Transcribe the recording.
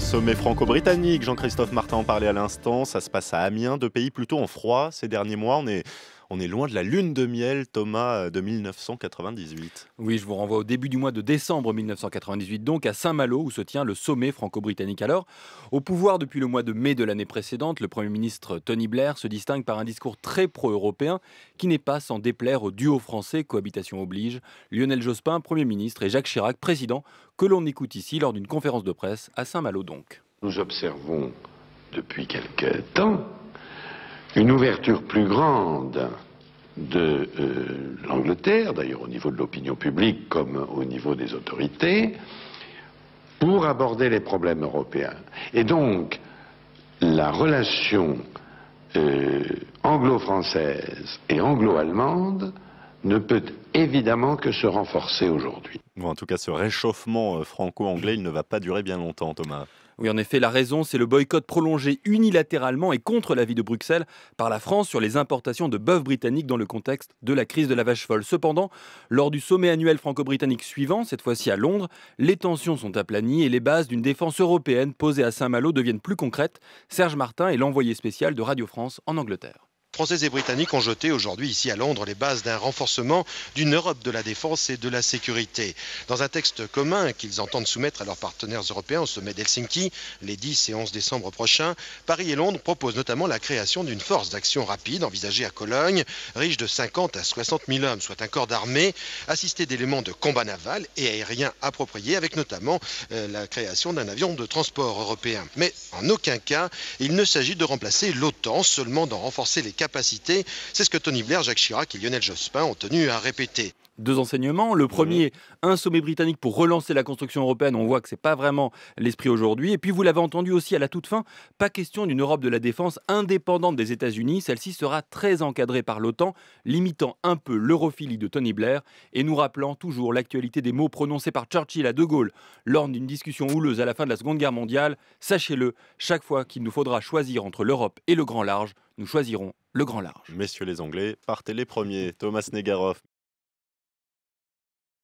Sommet franco-britannique, Jean-Christophe Martin en parlait à l'instant, ça se passe à Amiens, deux pays plutôt en froid ces derniers mois. On est loin de la lune de miel, Thomas, de 1998. Oui, je vous renvoie au début du mois de décembre 1998, donc à Saint-Malo, où se tient le sommet franco-britannique. Alors, au pouvoir depuis le mois de mai de l'année précédente, le Premier ministre Tony Blair se distingue par un discours très pro-européen qui n'est pas sans déplaire au duo français, cohabitation oblige, Lionel Jospin, Premier ministre, et Jacques Chirac, président, que l'on écoute ici lors d'une conférence de presse à Saint-Malo donc. Nous observons depuis quelque temps une ouverture plus grande de l'Angleterre, d'ailleurs au niveau de l'opinion publique comme au niveau des autorités, pour aborder les problèmes européens. Et donc, la relation anglo-française et anglo-allemande ne peut évidemment que se renforcer aujourd'hui. Bon, en tout cas, ce réchauffement franco-anglais, il ne va pas durer bien longtemps, Thomas. Oui, en effet, la raison, c'est le boycott prolongé unilatéralement et contre l'avis de Bruxelles par la France sur les importations de bœuf britannique dans le contexte de la crise de la vache folle. Cependant, lors du sommet annuel franco-britannique suivant, cette fois-ci à Londres, les tensions sont aplanies et les bases d'une défense européenne posée à Saint-Malo deviennent plus concrètes. Serge Martin est l'envoyé spécial de Radio France en Angleterre. Français et Britanniques ont jeté aujourd'hui ici à Londres les bases d'un renforcement d'une Europe de la défense et de la sécurité. Dans un texte commun qu'ils entendent soumettre à leurs partenaires européens au sommet d'Helsinki les 10 et 11 décembre prochains, Paris et Londres proposent notamment la création d'une force d'action rapide envisagée à Cologne, riche de 50 à 60 000 hommes, soit un corps d'armée, assisté d'éléments de combat naval et aérien appropriés, avec notamment la création d'un avion de transport européen. Mais en aucun cas, il ne s'agit de remplacer l'OTAN, seulement d'en renforcer les capacités. C'est ce que Tony Blair, Jacques Chirac et Lionel Jospin ont tenu à répéter. Deux enseignements. Le premier, un sommet britannique pour relancer la construction européenne. On voit que ce n'est pas vraiment l'esprit aujourd'hui. Et puis, vous l'avez entendu aussi à la toute fin, pas question d'une Europe de la défense indépendante des États-Unis. Celle-ci sera très encadrée par l'OTAN, limitant un peu l'europhilie de Tony Blair et nous rappelant toujours l'actualité des mots prononcés par Churchill à De Gaulle lors d'une discussion houleuse à la fin de la Seconde Guerre mondiale. Sachez-le, chaque fois qu'il nous faudra choisir entre l'Europe et le grand large, nous choisirons le grand large. Messieurs les Anglais, partez les premiers. Thomas Negaroff.